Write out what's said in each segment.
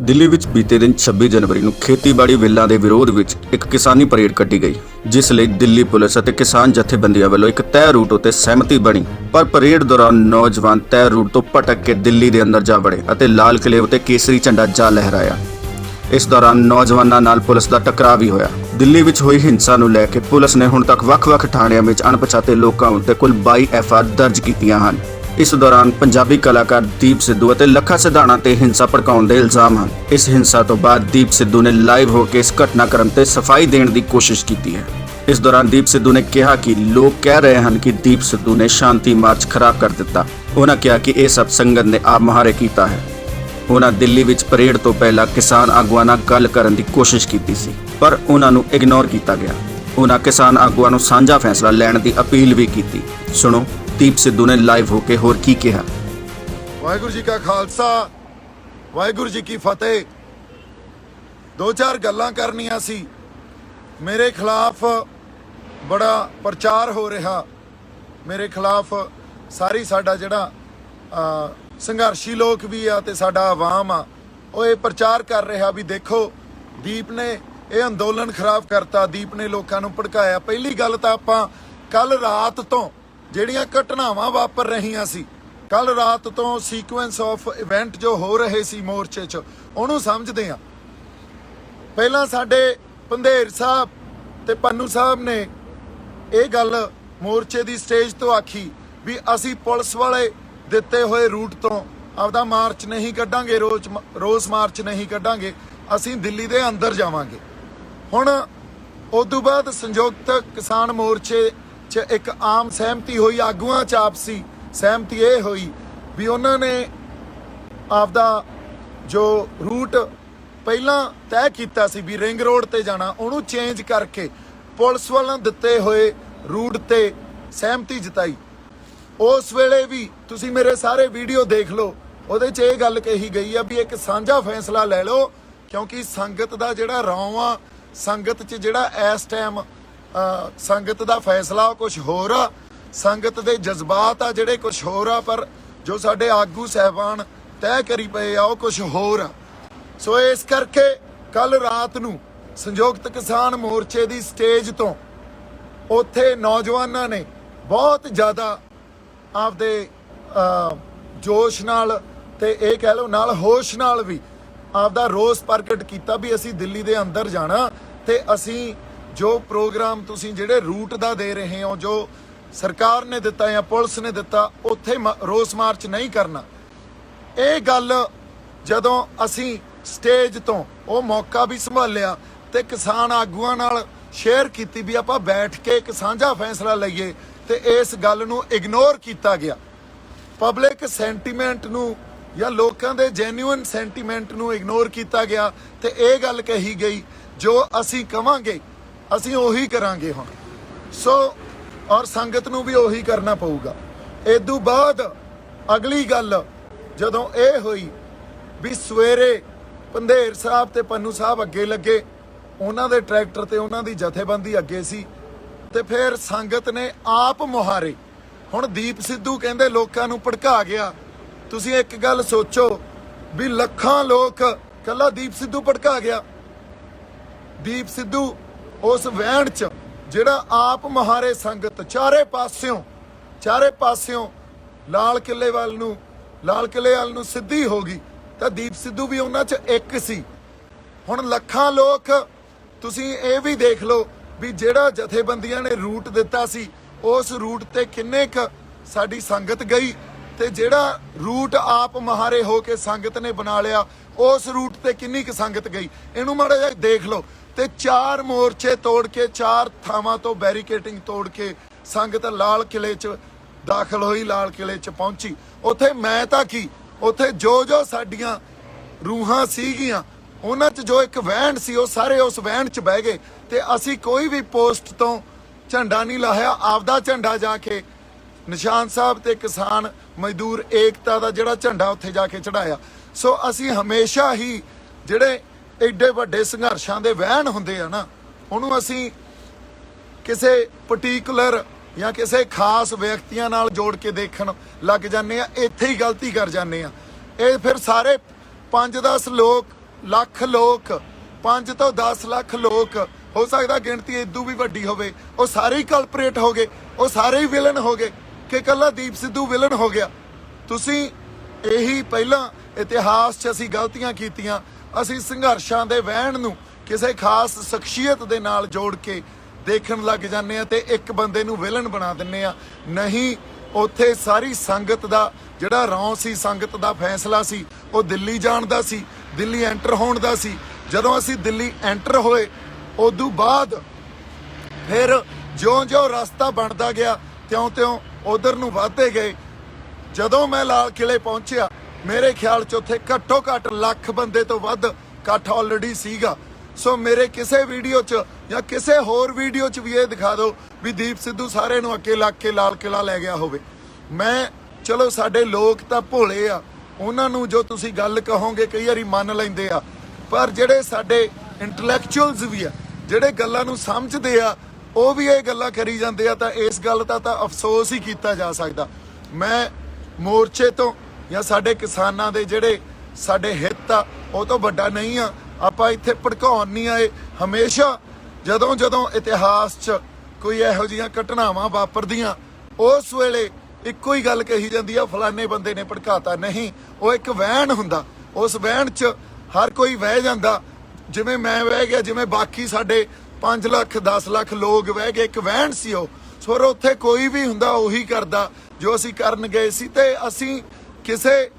ਦਿੱਲੀ ਵਿੱਚ ਬੀਤੇ ਦਿਨ 26 ਜਨਵਰੀ ਨੂੰ ਖੇਤੀਬਾੜੀ ਬਿੱਲਾਂ ਦੇ ਵਿਰੋਧ ਵਿੱਚ ਇੱਕ ਕਿਸਾਨੀ ਪਰੇਡ ਕੱਢੀ ਗਈ, ਜਿਸ ਲਈ ਦਿੱਲੀ ਪੁਲਿਸ ਅਤੇ ਕਿਸਾਨ ਜਥੇਬੰਦੀਆਂ ਵੱਲੋਂ ਇੱਕ ਤੈਅ ਰੂਟ ਉੱਤੇ ਸਹਿਮਤੀ ਬਣੀ। ਪਰ ਪਰੇਡ ਦੌਰਾਨ ਨੌਜਵਾਨ ਤੈਅ ਰੂਟ ਤੋਂ ਭਟਕ ਕੇ ਦਿੱਲੀ ਦੇ ਅੰਦਰ ਜਾ ਵੜੇ ਅਤੇ ਲਾਲ ਕਿਲ੍ਹੇ ਉੱਤੇ ਕੇਸਰੀ ਝੰਡਾ ਜਾ ਲਹਿਰਾਇਆ। ਇਸ ਦੌਰਾਨ ਨੌਜਵਾਨਾਂ ਨਾਲ ਪੁਲਿਸ ਦਾ ਟਕਰਾਅ ਵੀ ਹੋਇਆ। ਦਿੱਲੀ ਵਿੱਚ ਹੋਈ ਹਿੰਸਾ ਨੂੰ ਲੈ ਕੇ ਪੁਲਿਸ ਨੇ ਹੁਣ ਤੱਕ ਵੱਖ-ਵੱਖ ਥਾਣਿਆਂ ਵਿੱਚ ਅਣਪਛਾਤੇ ਲੋਕਾਂ ਉੱਤੇ ਕੁੱਲ 22 ਐਫਆਰ ਦਰਜ ਕੀਤੀਆਂ ਹਨ। ਇਸ ਦੌਰਾਨ ਪੰਜਾਬੀ ਕਲਾਕਾਰ ਦੀਪ ਸਿੱਧੂ ਅਤੇ ਲੱਖਾ ਸਿਧਾਣਾ ਤੇ ਹਿੰਸਾ ਭੜਕਾਉਣ ਦੇ ਇਲਜ਼ਾਮ ਹਨ। ਇਸ ਹਿੰਸਾ ਤੋਂ ਬਾਅਦ ਦੀਪ ਸਿੱਧੂ ਨੇ ਲਾਈਵ ਹੋ ਕੇ ਇਸ ਘਟਨਾਕ੍ਰਮ ਤੇ ਸਫਾਈ ਦੇਣ ਦੀ ਕੋਸ਼ਿਸ਼ ਕੀਤੀ ਹੈ। ਇਸ ਦੌਰਾਨ ਦੀਪ ਸਿੱਧੂ ਨੇ ਕਿਹਾ ਕਿ ਲੋਕ ਕਹਿ ਰਹੇ ਹਨ ਕਿ ਦੀਪ ਸਿੱਧੂ ਨੇ ਸ਼ਾਂਤੀ ਮਾਰਚ ਖਰਾਬ ਕਰ ਦਿੱਤਾ। ਉਹਨਾਂ ਕਿਹਾ ਕਿ ਇਹ ਸਭ ਸੰਗਤ ਨੇ ਆਪ ਮੁਹਾਰੇ ਕੀਤਾ ਹੈ। ਉਹਨਾਂ ਦਿੱਲੀ ਵਿੱਚ ਪਰੇਡ ਤੋਂ ਪਹਿਲਾਂ ਕਿਸਾਨ ਆਗੂਆਂ ਨਾਲ ਗੱਲ ਕਰਨ ਦੀ ਕੋਸ਼ਿਸ਼ ਕੀਤੀ ਸੀ, ਪਰ ਉਹਨਾਂ ਨੂੰ ਇਗਨੋਰ ਕੀਤਾ ਗਿਆ। ਉਹਨਾਂ ਕਿਸਾਨ ਆਗੂਆਂ ਨੂੰ ਸਾਂਝਾ ਫੈਸਲਾ ਲੈਣ ਦੀ ਅਪੀਲ ਵੀ ਕੀਤੀ। ਸੁਣੋ ਦੀਪ ਸਿੱਧੂ ਨੇ ਲਾਈਵ ਹੋ ਕੇ ਹੋਰ ਕੀ ਕਿਹਾ। ਵਾਹਿਗੁਰੂ ਜੀ ਕਾ ਖਾਲਸਾ, ਵਾਹਿਗੁਰੂ ਜੀ ਕੀ ਫਤਿਹ। ਦੋ ਚਾਰ ਗੱਲਾਂ ਕਰਨੀਆਂ ਸੀ। ਮੇਰੇ ਖਿਲਾਫ ਬੜਾ ਪ੍ਰਚਾਰ ਹੋ ਰਿਹਾ, ਮੇਰੇ ਖਿਲਾਫ ਸਾਰੀ ਸਾਡਾ ਜਿਹੜਾ ਸੰਘਰਸ਼ੀ ਲੋਕ ਵੀ ਆ ਤੇ ਸਾਡਾ ਆਵਾਮ ਆ, ਉਹ ਇਹ ਪ੍ਰਚਾਰ ਕਰ ਰਿਹਾ ਵੀ ਦੇਖੋ ਦੀਪ ਨੇ ਇਹ ਅੰਦੋਲਨ ਖਰਾਬ ਕਰਤਾ, ਦੀਪ ਨੇ ਲੋਕਾਂ ਨੂੰ ਭੜਕਾਇਆ। ਪਹਿਲੀ ਗੱਲ ਤਾਂ ਆਪਾਂ ਕੱਲ ਰਾਤ ਤੋਂ ਜਿਹੜੀਆਂ ਘਟਨਾਵਾਂ ਵਾਪਰ ਰਹੀਆਂ ਸੀ, ਕੱਲ ਰਾਤ ਤੋਂ ਸੀਕੁਐਂਸ ਆਫ ਇਵੈਂਟ ਜੋ ਹੋ ਰਹੇ ਸੀ ਮੋਰਚੇ 'ਚ, ਉਹਨੂੰ ਸਮਝਦੇ ਆ। ਪਹਿਲਾਂ ਸਾਡੇ ਪੰਧੇਰ ਸਾਹਿਬ ਤੇ ਪੰਨੂ ਸਾਹਿਬ ਨੇ ਇਹ ਗੱਲ ਮੋਰਚੇ ਦੀ ਸਟੇਜ ਤੋਂ ਆਖੀ ਵੀ ਅਸੀਂ ਪੁਲਿਸ ਵਾਲੇ ਦਿੱਤੇ ਹੋਏ ਰੂਟ ਤੋਂ ਆਪਦਾ ਮਾਰਚ ਨਹੀਂ ਕੱਢਾਂਗੇ, ਰੋਸ ਮਾਰਚ ਨਹੀਂ ਕੱਢਾਂਗੇ, ਅਸੀਂ ਦਿੱਲੀ ਦੇ ਅੰਦਰ ਜਾਵਾਂਗੇ। ਹੁਣ ਉਸ ਤੋਂ ਬਾਅਦ ਸੰਯੁਕਤ ਕਿਸਾਨ ਮੋਰਚੇ 'ਚ ਇੱਕ ਆਮ ਸਹਿਮਤੀ ਹੋਈ, ਆਗੂਆਂ 'ਚ ਆਪਸੀ ਸਹਿਮਤੀ ਇਹ ਹੋਈ ਵੀ ਉਹਨਾਂ ਨੇ ਆਪਦਾ ਜੋ ਰੂਟ ਪਹਿਲਾਂ ਤੈਅ ਕੀਤਾ ਸੀ ਵੀ ਰਿੰਗ ਰੋਡ ਤੇ ਜਾਣਾ, ਉਹਨੂੰ ਚੇਂਜ ਕਰਕੇ ਪੁਲਿਸ ਵੱਲੋਂ ਦਿੱਤੇ ਹੋਏ ਰੂਟ ਤੇ ਸਹਿਮਤੀ ਜਤਾਈ। ਉਸ ਵੇਲੇ ਵੀ ਤੁਸੀਂ ਮੇਰੇ ਸਾਰੇ ਵੀਡੀਓ ਦੇਖ ਲਓ, ਉਹਦੇ 'ਚ ਇਹ ਗੱਲ ਕਹੀ ਗਈ ਆ ਵੀ ਇੱਕ ਸਾਂਝਾ ਫੈਸਲਾ ਲੈ ਲਓ, ਕਿਉਂਕਿ ਸੰਗਤ ਦਾ ਜਿਹੜਾ ਰੌਂ ਆ, ਸੰਗਤ 'ਚ ਜਿਹੜਾ ਇਸ ਟਾਈਮ ਸੰਗਤ ਦਾ ਫੈਸਲਾ ਕੁਝ ਹੋਰ ਆ, ਸੰਗਤ ਦੇ ਜਜ਼ਬਾਤ ਆ ਜਿਹੜੇ ਕੁਝ ਹੋਰ ਆ, ਪਰ ਜੋ ਸਾਡੇ ਆਗੂ ਸਹਿਬਾਨ ਤੈਅ ਕਰੀ ਪਏ ਆ ਉਹ ਕੁਝ ਹੋਰ ਆ। ਸੋ ਇਸ ਕਰਕੇ ਕੱਲ ਰਾਤ ਨੂੰ ਸੰਯੁਕਤ ਕਿਸਾਨ ਮੋਰਚੇ ਦੀ ਸਟੇਜ ਤੋਂ ਉੱਥੇ ਨੌਜਵਾਨਾਂ ਨੇ ਬਹੁਤ ਜ਼ਿਆਦਾ ਆਪਦੇ ਜੋਸ਼ ਨਾਲ ਤੇ ਇਹ ਕਹਿ ਲਓ ਨਾਲ ਹੋਸ਼ ਨਾਲ ਵੀ ਆਪਦਾ ਰੋਸ ਪ੍ਰਗਟ ਕੀਤਾ ਵੀ ਅਸੀਂ ਦਿੱਲੀ ਦੇ ਅੰਦਰ ਜਾਣਾ ਤੇ ਅਸੀਂ ਜੋ ਪ੍ਰੋਗਰਾਮ ਤੁਸੀਂ ਜਿਹੜੇ ਰੂਟ ਦਾ ਦੇ ਰਹੇ ਹੋ, ਜੋ ਸਰਕਾਰ ਨੇ ਦਿੱਤਾ ਜਾਂ ਪੁਲਿਸ ਨੇ ਦਿੱਤਾ, ਉੱਥੇ ਰੋਸ ਮਾਰਚ ਨਹੀਂ ਕਰਨਾ। ਇਹ ਗੱਲ ਜਦੋਂ ਅਸੀਂ ਸਟੇਜ ਤੋਂ ਉਹ ਮੌਕਾ ਵੀ ਸੰਭਾਲਿਆ ਤੇ ਕਿਸਾਨ ਆਗੂਆਂ ਨਾਲ ਸ਼ੇਅਰ ਕੀਤੀ ਵੀ ਆਪਾਂ ਬੈਠ ਕੇ ਇੱਕ ਸਾਂਝਾ ਫੈਸਲਾ ਲਈਏ, ਤੇ ਇਸ ਗੱਲ ਨੂੰ ਇਗਨੋਰ ਕੀਤਾ ਗਿਆ। ਪਬਲਿਕ ਸੈਂਟੀਮੈਂਟ ਨੂੰ ਜਾਂ ਲੋਕਾਂ ਦੇ ਜੈਨੂਇਨ ਸੈਂਟੀਮੈਂਟ ਨੂੰ ਇਗਨੋਰ ਕੀਤਾ ਗਿਆ ਤੇ ਇਹ ਗੱਲ ਕਹੀ ਗਈ ਜੋ ਅਸੀਂ ਕਵਾਂਗੇ ਅਸੀਂ ਉਹੀ ਕਰਾਂਗੇ ਹੁਣ। ਸੋ ਔਰ ਸੰਗਤ ਨੂੰ ਵੀ ਉਹੀ ਕਰਨਾ ਪਊਗਾ। ਇਸ ਤੋਂ ਬਾਅਦ ਅਗਲੀ ਗੱਲ ਜਦੋਂ ਇਹ ਹੋਈ ਵੀ ਸਵੇਰੇ ਪੰਧੇਰ ਸਾਹਿਬ ਤੇ ਪੰਨੂ ਸਾਹਿਬ ਅੱਗੇ ਲੱਗੇ, ਉਹਨਾਂ ਦੇ ਟਰੈਕਟਰ ਤੇ ਉਹਨਾਂ ਦੀ ਜਥੇਬੰਦੀ ਅੱਗੇ ਸੀ, ਤੇ ਫਿਰ ਸੰਗਤ ਨੇ ਆਪ ਮੁਹਾਰੇ। ਹੁਣ ਦੀਪ ਸਿੱਧੂ ਕਹਿੰਦੇ ਲੋਕਾਂ ਨੂੰ ਭੜਕਾ ਗਿਆ। ਤੁਸੀਂ ਇੱਕ ਗੱਲ ਸੋਚੋ ਵੀ ਲੱਖਾਂ ਲੋਕ ਕੱਲਾ ਦੀਪ ਸਿੱਧੂ ਭੜਕਾ ਗਿਆ। ਦੀਪ ਸਿੱਧੂ ਉਸ ਵਹਿਣ 'ਚ ਜਿਹੜਾ ਆਪ ਮੁਹਾਰੇ ਸੰਗਤ ਚਾਰੇ ਪਾਸਿਓਂ ਲਾਲ ਕਿਲ੍ਹੇ ਵੱਲ ਨੂੰ ਸਿੱਧੀ ਹੋ ਗਈ, ਤਾਂ ਦੀਪ ਸਿੱਧੂ ਵੀ ਉਹਨਾਂ 'ਚ ਇੱਕ ਸੀ। ਹੁਣ ਲੱਖਾਂ ਲੋਕ, ਤੁਸੀਂ ਇਹ ਵੀ ਦੇਖ ਲਓ ਵੀ ਜਿਹੜਾ ਜਥੇਬੰਦੀਆਂ ਨੇ ਰੂਟ ਦਿੱਤਾ ਸੀ ਉਸ ਰੂਟ ਤੇ ਕਿੰਨੇ ਕੁ ਸਾਡੀ ਸੰਗਤ ਗਈ, ਤੇ ਜਿਹੜਾ ਰੂਟ ਆਪ ਮੁਹਾਰੇ ਹੋ ਕੇ ਸੰਗਤ ਨੇ ਬਣਾ ਲਿਆ ਉਸ ਰੂਟ ਤੇ ਕਿੰਨੀ ਕੁ ਸੰਗਤ ਗਈ, ਇਹਨੂੰ ਮਾੜਾ ਜਿਹਾ ਦੇਖ ਲਓ। ਤੇ 4 ਮੋਰਚੇ ਤੋੜ ਕੇ 4 ਥਾਵਾਂ ਤੋਂ ਬੈਰੀਕੇਡਿੰਗ ਤੋੜ ਕੇ ਸੰਗਤ ਲਾਲ ਕਿਲ੍ਹੇ 'ਚ ਦਾਖਲ ਹੋਈ, ਲਾਲ ਕਿਲ੍ਹੇ 'ਚ ਪਹੁੰਚੀ। ਉੱਥੇ ਮੈਂ ਤਾਂ ਕੀ, ਉੱਥੇ ਜੋ ਸਾਡੀਆਂ ਰੂਹਾਂ ਸੀਗੀਆਂ ਉਹਨਾਂ 'ਚ ਜੋ ਇੱਕ ਵਹਿਣ ਸੀ, ਉਹ ਸਾਰੇ ਉਸ ਵਹਿਣ 'ਚ ਬਹਿ ਗਏ ਤੇ ਅਸੀਂ ਕੋਈ ਵੀ ਪੋਸਟ ਤੋਂ ਝੰਡਾ ਨਹੀਂ ਲਾਹਿਆ। ਆਪਦਾ ਝੰਡਾ ਜਾ ਕੇ ਨਿਸ਼ਾਨ ਸਾਹਿਬ ਤੇ ਕਿਸਾਨ ਮਜ਼ਦੂਰ ਏਕਤਾ ਦਾ ਜਿਹੜਾ ਝੰਡਾ ਉੱਥੇ ਜਾ ਕੇ ਚੜਾਇਆ। ਸੋ ਅਸੀਂ ਹਮੇਸ਼ਾ ਹੀ ਜਿਹੜੇ ਐਡੇ ਵੱਡੇ ਸੰਘਰਸ਼ਾਂ ਦੇ ਵਹਿਣ ਹੁੰਦੇ ਆ ਨਾ, ਉਹਨੂੰ ਅਸੀਂ ਕਿਸੇ ਪਾਰਟਿਕੂਲਰ ਜਾਂ ਕਿਸੇ ਖਾਸ ਵਿਅਕਤੀਆਂ ਨਾਲ ਜੋੜ ਕੇ ਦੇਖਣ ਲੱਗ ਜਾਂਦੇ ਆ, ਇੱਥੇ ਹੀ ਗਲਤੀ ਕਰ ਜਾਂਦੇ ਆ। ਇਹ ਫਿਰ ਸਾਰੇ 5-10 ਲੋਕ ਲੱਖ ਲੋਕ 5 ਤੋਂ 10 ਲੱਖ ਲੋਕ ਹੋ ਸਕਦਾ ਗਿਣਤੀ ਇਦੋਂ ਵੀ ਵੱਡੀ ਹੋਵੇ, ਉਹ ਸਾਰੇ ਹੀ ਕਲਪਰੇਟ ਹੋ ਗਏ, ਉਹ ਸਾਰੇ ਹੀ ਵਿਲਨ ਹੋ ਗਏ ਕਿ ਕੱਲਾ ਦੀਪ ਸਿੱਧੂ ਵਿਲਨ ਹੋ ਗਿਆ। ਤੁਸੀਂ ਇਹੀ ਪਹਿਲਾਂ ਇਤਿਹਾਸ 'ਚ ਅਸੀਂ ਗਲਤੀਆਂ ਕੀਤੀਆਂ, ਅਸੀਂ ਸੰਘਰਸ਼ਾਂ ਦੇ ਵਹਿਣ ਨੂੰ ਕਿਸੇ ਖਾਸ ਸ਼ਖਸੀਅਤ ਦੇ ਨਾਲ ਜੋੜ ਕੇ ਦੇਖਣ ਲੱਗ ਜਾਂਦੇ ਆ ਤੇ ਇੱਕ ਬੰਦੇ ਨੂੰ ਵਿਲਨ ਬਣਾ ਦਿੰਨੇ ਆ। ਨਹੀਂ, ਉੱਥੇ ਸਾਰੀ ਸੰਗਤ ਦਾ ਜਿਹੜਾ ਰੌਂ ਸੀ, ਸੰਗਤ ਦਾ ਫੈਸਲਾ ਸੀ, ਉਹ ਦਿੱਲੀ ਜਾਣ ਦਾ ਸੀ, ਦਿੱਲੀ ਐਂਟਰ ਹੋਣ ਦਾ ਸੀ। ਜਦੋਂ ਅਸੀਂ ਦਿੱਲੀ ਐਂਟਰ ਹੋਏ ਉਦੋਂ ਬਾਅਦ ਫਿਰ ਜਿਉਂ-ਜਿਉਂ ਰਸਤਾ ਬਣਦਾ ਗਿਆ ਤਿਉਂ-ਤਿਉਂ ਉਧਰ ਨੂੰ ਵਧਦੇ ਗਏ। ਜਦੋਂ ਮੈਂ ਲਾਲ ਕਿਲੇ ਪਹੁੰਚਿਆ ਮੇਰੇ ਖਿਆਲ 'ਚ ਉੱਥੇ ਘੱਟੋ ਘੱਟ ਲੱਖ ਬੰਦੇ ਤੋਂ ਵੱਧ ਇਕੱਠ ਆਲਰੇਡੀ ਸੀਗਾ। ਸੋ ਮੇਰੇ ਕਿਸੇ ਵੀਡੀਓ 'ਚ ਜਾਂ ਕਿਸੇ ਹੋਰ ਵੀਡੀਓ 'ਚ ਵੀ ਇਹ ਦਿਖਾ ਦਿਓ ਵੀ ਦੀਪ ਸਿੱਧੂ ਸਾਰੇ ਨੂੰ ਅੱਗੇ ਲੱਗ ਕੇ ਲਾਲ ਕਿਲਾ ਲੈ ਗਿਆ ਹੋਵੇ। ਮੈਂ ਚਲੋ ਸਾਡੇ ਲੋਕ ਤਾਂ ਭੋਲੇ ਆ, ਉਹਨਾਂ ਨੂੰ ਜੋ ਤੁਸੀਂ ਗੱਲ ਕਹੋਗੇ ਕਈ ਵਾਰੀ ਮੰਨ ਲੈਂਦੇ ਆ, ਪਰ ਜਿਹੜੇ ਸਾਡੇ ਇੰਟੈਲੈਕਚੁਅਲਸ ਵੀ ਆ, ਜਿਹੜੇ ਗੱਲਾਂ ਨੂੰ ਸਮਝਦੇ ਆ, ਉਹ ਵੀ ਇਹ ਗੱਲਾਂ ਕਰੀ ਜਾਂਦੇ ਆ। ਤਾਂ ਇਸ ਗੱਲ ਦਾ ਤਾਂ ਅਫਸੋਸ ਹੀ ਕੀਤਾ ਜਾ ਸਕਦਾ। ਮੈਂ ਮੋਰਚੇ ਤੋਂ ਜਾਂ ਸਾਡੇ ਕਿਸਾਨਾਂ ਦੇ ਜਿਹੜੇ ਸਾਡੇ ਹਿੱਤ ਆ ਉਹ ਤੋਂ ਵੱਡਾ ਨਹੀਂ ਆ। ਆਪਾਂ ਇੱਥੇ ਭੜਕਾਉਣ ਨਹੀਂ ਆਏ। ਹਮੇਸ਼ਾ ਜਦੋਂ ਇਤਿਹਾਸ 'ਚ ਕੋਈ ਇਹੋ ਜਿਹੀਆਂ ਘਟਨਾਵਾਂ ਵਾਪਰਦੀਆਂ ਉਸ ਵੇਲੇ ਇੱਕੋ ਹੀ ਗੱਲ ਕਹੀ ਜਾਂਦੀ ਆ, ਫਲਾਣੇ ਬੰਦੇ ਨੇ ਭੜਕਾਤਾ। ਨਹੀਂ, ਉਹ ਇੱਕ ਵਹਿਣ ਹੁੰਦਾ, ਉਸ ਵਹਿਣ 'ਚ ਹਰ ਕੋਈ ਵਹਿ ਜਾਂਦਾ। ਜਿਵੇਂ ਮੈਂ ਵਹਿ ਗਿਆ, ਜਿਵੇਂ ਬਾਕੀ ਸਾਡੇ 5 ਲੱਖ 10 ਲੱਖ ਲੋਕ ਵਹਿ ਗਏ, ਇੱਕ ਵਹਿਣ ਸੀ ਉਹ। ਸੋ ਉੱਥੇ ਕੋਈ ਵੀ ਹੁੰਦਾ ਉਹੀ ਕਰਦਾ ਜੋ ਅਸੀਂ ਕਰਨ ਗਏ ਸੀ। ਤੇ ਅਸੀਂ ਕਿਸੇ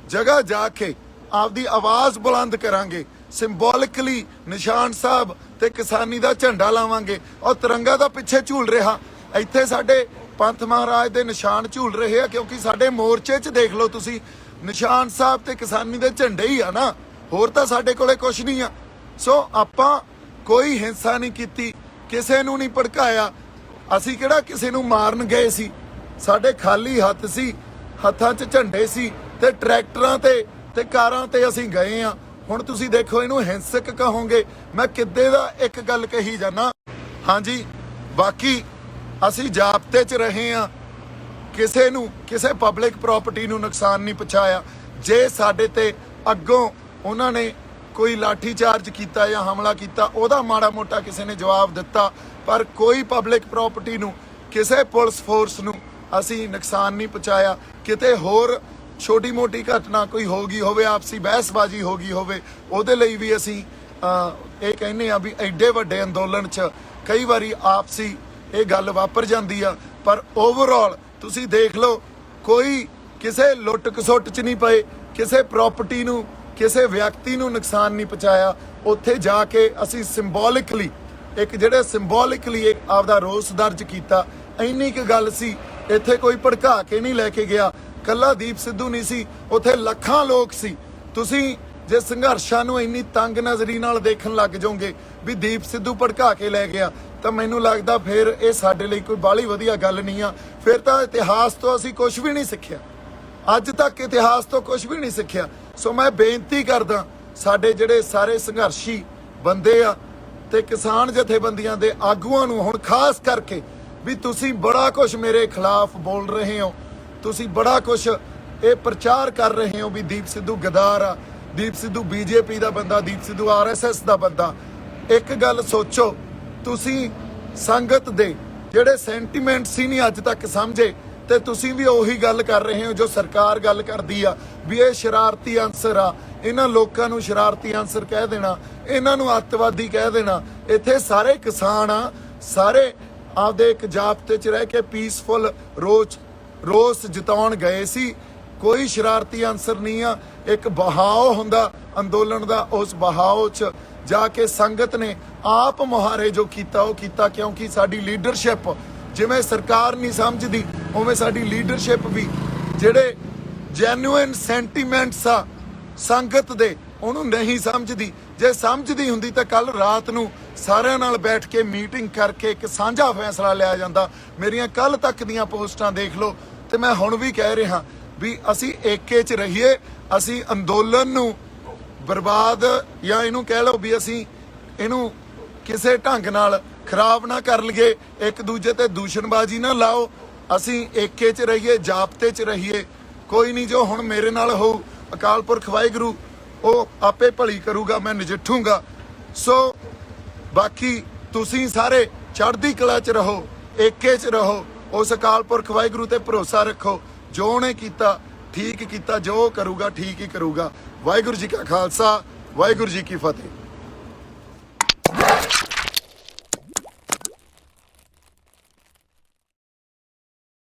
ਜਗ੍ਹਾ ਜਾ ਕੇ ਆਪਦੀ ਆਵਾਜ਼ ਬੁਲੰਦ ਕਰਾਂਗੇ, ਸਿੰਬੋਲਿਕਲੀ ਨਿਸ਼ਾਨ ਸਾਹਿਬ ਤੇ ਕਿਸਾਨੀ ਦਾ ਝੰਡਾ ਲਾਵਾਂਗੇ। ਔਰ ਤਿਰੰਗਾ ਦਾ ਪਿੱਛੇ ਝੂਲ ਰਿਹਾ, ਇੱਥੇ ਸਾਡੇ ਪੰਥ ਮਹਾਰਾਜ ਦੇ ਨਿਸ਼ਾਨ ਝੂਲ ਰਹੇ ਆ, ਕਿਉਂਕਿ ਸਾਡੇ ਮੋਰਚੇ 'ਚ ਦੇਖ ਲਓ ਤੁਸੀਂ, ਨਿਸ਼ਾਨ ਸਾਹਿਬ ਤੇ ਕਿਸਾਨੀ ਦੇ ਝੰਡੇ ਹੀ ਆ ਨਾ, ਹੋਰ ਤਾਂ ਸਾਡੇ ਕੋਲੇ ਕੁਝ ਨਹੀਂ ਆ। ਸੋ ਆਪਾਂ ਕੋਈ ਹਿੰਸਾ ਨਹੀਂ ਕੀਤੀ, ਕਿਸੇ ਨੂੰ ਨਹੀਂ ਭੜਕਾਇਆ। ਅਸੀਂ ਕਿਹੜਾ ਕਿਸੇ ਨੂੰ ਮਾਰਨ ਗਏ ਸੀ, ਸਾਡੇ ਖਾਲੀ ਹੱਥ ਸੀ, ਹੱਥਾਂ 'ਚ ਝੰਡੇ ਸੀ ਤੇ ਟਰੈਕਟਰਾਂ ਤੇ ਕਾਰਾਂ ਤੇ ਅਸੀਂ ਗਏ ਆ। ਹੁਣ ਤੁਸੀਂ ਦੇਖੋ, ਇਹਨੂੰ ਹਿੰਸਕ ਕਹੋਗੇ, ਮੈਂ ਕਿੱਦੇ ਦਾ ਇੱਕ ਗੱਲ ਕਹੀ ਜਾਣਾ। ਹਾਂਜੀ, ਬਾਕੀ ਅਸੀਂ ਜਾਬਤੇ 'ਚ ਰਹੇ ਆ, ਕਿਸੇ ਨੂੰ ਕਿਸੇ ਪਬਲਿਕ ਪ੍ਰਾਪਰਟੀ ਨੂੰ ਨੁਕਸਾਨ ਨਹੀਂ ਪਹੁੰਚਾਇਆ। ਜੇ ਸਾਡੇ ਤੇ ਅੱਗੋਂ ਉਹਨਾਂ ਨੇ ਕੋਈ ਲਾਠੀ ਚਾਰਜ ਕੀਤਾ ਜਾਂ ਹਮਲਾ ਕੀਤਾ, ਉਹਦਾ ਮਾੜਾ ਮੋਟਾ ਕਿਸੇ ਨੇ ਜਵਾਬ ਦਿੱਤਾ, ਪਰ ਕੋਈ ਪਬਲਿਕ ਪ੍ਰਾਪਰਟੀ ਨੂੰ, ਕਿਸੇ ਪੁਲਿਸ ਫੋਰਸ ਨੂੰ ਅਸੀਂ ਨੁਕਸਾਨ ਨਹੀਂ ਪਹੁੰਚਾਇਆ। ਕਿਤੇ ਹੋਰ ਛੋਟੀ ਮੋਟੀ ਘਟਨਾ ਕੋਈ ਹੋ ਗਈ ਹੋਵੇ, ਆਪਸੀ ਬਹਿਸਬਾਜ਼ੀ ਹੋ ਗਈ ਹੋਵੇ, ਉਹਦੇ ਲਈ ਵੀ ਅਸੀਂ ਇਹ ਕਹਿੰਦੇ ਆ ਵੀ ਐਡੇ ਵੱਡੇ ਅੰਦੋਲਨ 'ਚ ਕਈ ਵਾਰੀ ਆਪਸੀ ਇਹ ਗੱਲ ਵਾਪਰ ਜਾਂਦੀ ਆ। ਪਰ ਓਵਰਆਲ ਤੁਸੀਂ ਦੇਖ ਲਓ, ਕੋਈ ਕਿਸੇ ਲੁੱਟ ਖਸੁੱਟ 'ਚ ਨਹੀਂ ਪਏ, ਕਿਸੇ ਪ੍ਰਾਪਰਟੀ ਨੂੰ, ਕਿਸੇ ਵਿਅਕਤੀ ਨੂੰ ਨੁਕਸਾਨ ਨਹੀਂ ਪਹੁੰਚਾਇਆ। ਉੱਥੇ ਜਾ ਕੇ ਅਸੀਂ ਸਿੰਬੋਲਿਕਲੀ ਇੱਕ ਆਪਦਾ ਰੋਸ ਦਰਜ ਕੀਤਾ। ਇੰਨੀ ਕੁ ਗੱਲ ਸੀ, ਇੱਥੇ ਕੋਈ ਭੜਕਾ ਕੇ ਨਹੀਂ ਲੈ ਕੇ ਗਿਆ। ਕੱਲਾ ਦੀਪ ਸਿੱਧੂ ਨਹੀਂ ਸੀ, ਉੱਥੇ ਲੱਖਾਂ ਲੋਕ ਸੀ। ਤੁਸੀਂ ਜੇ ਸੰਘਰਸ਼ਾਂ ਨੂੰ ਇੰਨੀ ਤੰਗ ਨਜ਼ਰੀ ਨਾਲ ਦੇਖਣ ਲੱਗ ਜਾਓਗੇ ਵੀ ਦੀਪ ਸਿੱਧੂ ਭੜਕਾ ਕੇ ਲੈ ਗਿਆ, ਤਾਂ ਮੈਨੂੰ ਲੱਗਦਾ ਫਿਰ ਇਹ ਸਾਡੇ ਲਈ ਕੋਈ ਬਾਹਲੀ ਵਧੀਆ ਗੱਲ ਨਹੀਂ ਆ। ਫਿਰ ਤਾਂ ਇਤਿਹਾਸ ਤੋਂ ਅਸੀਂ ਕੁਝ ਵੀ ਨਹੀਂ ਸਿੱਖਿਆ, ਅੱਜ ਤੱਕ ਇਤਿਹਾਸ ਤੋਂ ਕੁਝ ਵੀ ਨਹੀਂ ਸਿੱਖਿਆ। ਸੋ ਮੈਂ ਬੇਨਤੀ ਕਰਦਾ ਸਾਡੇ ਜਿਹੜੇ ਸਾਰੇ ਸੰਘਰਸ਼ੀ ਬੰਦੇ ਆ ਤੇ ਕਿਸਾਨ ਜਥੇਬੰਦੀਆਂ ਦੇ ਆਗੂਆਂ ਨੂੰ ਹੁਣ ਖਾਸ ਕਰਕੇ, ਵੀ ਤੁਸੀਂ ਬੜਾ ਕੁਝ ਮੇਰੇ ਖਿਲਾਫ ਬੋਲ ਰਹੇ ਹੋ, ਤੁਸੀਂ ਬੜਾ ਕੁਝ ਇਹ ਪ੍ਰਚਾਰ ਕਰ ਰਹੇ ਹੋ ਵੀ ਦੀਪ ਸਿੱਧੂ ਗਦਾਰ ਆ, ਦੀਪ ਸਿੱਧੂ ਬੀਜੇਪੀ ਦਾ ਬੰਦਾ, ਦੀਪ ਸਿੱਧੂ ਆਰਐਸਐਸ ਦਾ ਬੰਦਾ। ਇੱਕ ਗੱਲ ਸੋਚੋ, ਤੁਸੀਂ ਸੰਗਤ ਦੇ ਜਿਹੜੇ ਸੈਂਟੀਮੈਂਟਸ ਹੀ ਨਹੀਂ ਅੱਜ ਤੱਕ ਸਮਝੇ, ਤੇ ਤੁਸੀਂ ਵੀ ਉਹੀ ਗੱਲ ਕਰ ਰਹੇ ਹੋ ਜੋ ਸਰਕਾਰ ਗੱਲ ਕਰਦੀ ਆ ਵੀ ਇਹ ਸ਼ਰਾਰਤੀ ਅਨਸਰ ਆ, ਇਹਨਾਂ ਲੋਕਾਂ ਨੂੰ ਸ਼ਰਾਰਤੀ ਅਨਸਰ ਕਹਿ ਦੇਣਾ, ਇਹਨਾਂ ਨੂੰ ਅੱਤਵਾਦੀ ਕਹਿ ਦੇਣਾ। ਇੱਥੇ ਸਾਰੇ ਕਿਸਾਨ ਆ, ਸਾਰੇ ਆਪਦੇ ਇੱਕ ਜਾਬਤੇ 'ਚ ਰਹਿ ਕੇ ਪੀਸਫੁਲ ਰੋਸ ਜਤਾਉਣ ਗਏ ਸੀ। ਕੋਈ ਸ਼ਰਾਰਤੀ ਅਨਸਰ ਨਹੀਂ ਆ। ਇੱਕ ਬਹਾਓ ਹੁੰਦਾ ਅੰਦੋਲਨ ਦਾ, ਉਸ ਬਹਾਓ 'ਚ ਜਾ ਕੇ ਸੰਗਤ ਨੇ ਆਪ ਮੁਹਾਰੇ ਜੋ ਕੀਤਾ ਉਹ ਕੀਤਾ, ਕਿਉਂਕਿ ਸਾਡੀ ਲੀਡਰਸ਼ਿਪ ਜਿਵੇਂ ਸਰਕਾਰ ਨਹੀਂ ਸਮਝਦੀ, ਉਵੇਂ ਸਾਡੀ ਲੀਡਰਸ਼ਿਪ ਵੀ ਜਿਹੜੇ ਜੈਨੂਇਨ ਸੈਂਟੀਮੈਂਟਸ ਆ ਸੰਗਤ ਦੇ, ਉਹਨੂੰ ਨਹੀਂ ਸਮਝਦੀ। ਜੇ ਸਮਝਦੀ ਹੁੰਦੀ ਤਾਂ ਕੱਲ ਰਾਤ ਨੂੰ ਸਾਰਿਆਂ ਨਾਲ ਬੈਠ ਕੇ ਮੀਟਿੰਗ ਕਰਕੇ ਇੱਕ ਸਾਂਝਾ ਫੈਸਲਾ ਲਿਆ ਜਾਂਦਾ। ਮੇਰੀਆਂ ਕੱਲ ਤੱਕ ਦੀਆਂ ਪੋਸਟਾਂ ਦੇਖ ਲਓ, ਤੇ ਮੈਂ ਹੁਣ ਵੀ ਕਹਿ ਰਿਹਾ ਵੀ ਅਸੀਂ ਏਕੇ 'ਚ ਰਹੀਏ। ਅਸੀਂ ਅੰਦੋਲਨ ਨੂੰ ਬਰਬਾਦ ਜਾਂ ਇਹਨੂੰ ਕਹਿ ਲਓ ਵੀ ਅਸੀਂ ਇਹਨੂੰ ਕਿਸੇ ਢੰਗ ਨਾਲ ਖਰਾਬ ਨਾ ਕਰ ਲਈਏ, ਇੱਕ ਦੂਜੇ ਤੇ ਦੂਸ਼ਣਬਾਜ਼ੀ ਨਾ ਲਾਓ। ਅਸੀਂ ਏਕੇ 'ਚ ਰਹੀਏ, ਜਾਬਤੇ 'ਚ ਰਹੀਏ। ਕੋਈ ਨਹੀਂ, ਜੋ ਹੁਣ ਮੇਰੇ ਨਾਲ ਹੋਊ ਅਕਾਲ ਪੁਰਖ ਵਾਹਿਗੁਰੂ ਉਹ ਆਪੇ ਭਲੀ ਕਰੂਗਾ, ਮੈਂ ਨਜਿੱਠੂੰਗਾ। ਸੋ ਬਾਕੀ ਤੁਸੀਂ ਸਾਰੇ ਚੜ੍ਹਦੀ ਕਲਾ 'ਚ ਰਹੋ, ਏਕੇ 'ਚ ਰਹੋ, ਉਸ ਅਕਾਲ ਪੁਰਖ ਵਾਹਿਗੁਰੂ ਤੇ ਭਰੋਸਾ ਰੱਖੋ। ਜੋ ਉਹਨੇ ਕੀਤਾ ਠੀਕ ਕੀਤਾ, ਜੋ ਉਹ ਕਰੂਗਾ ਠੀਕ ਹੀ ਕਰੂਗਾ। ਵਾਹਿਗੁਰੂ ਜੀ ਕਾ ਖਾਲਸਾ, ਵਾਹਿਗੁਰੂ ਜੀ ਕੀ ਫਤਿਹ।